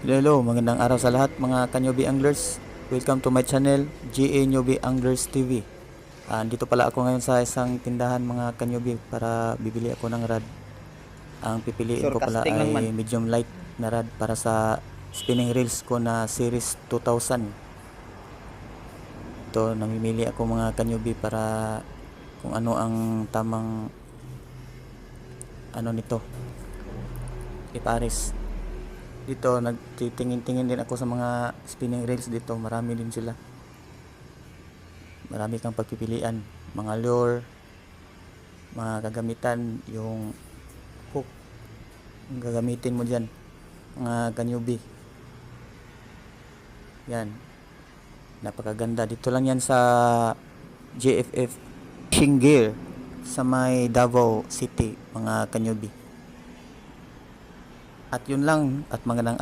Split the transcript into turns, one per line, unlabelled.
Hello, magandang araw sa lahat mga Kanyobi Anglers. Welcome to my channel, GA Newbie Anglers TV. Dito pala ako ngayon sa isang tindahan mga Kanyobi para bibili ako ng rod. Ang pipiliin ko pala
Surcasting lang man.
ay medium light na rod para sa spinning reels ko na series 2000. Ito, namimili ako mga Kanyobi para kung ano ang tamang nito, ipares. Dito nagtitingin-tingin din ako sa mga spinning reels dito, marami din sila, marami kang pagpipilian, mga lure, mga kagamitan, yung hook ang gagamitin mo dyan mga kanyubi. Yan, napakaganda. Dito lang yan sa JFF Fishing Gear sa may Davao City mga kanyubi. At yun lang, at magandang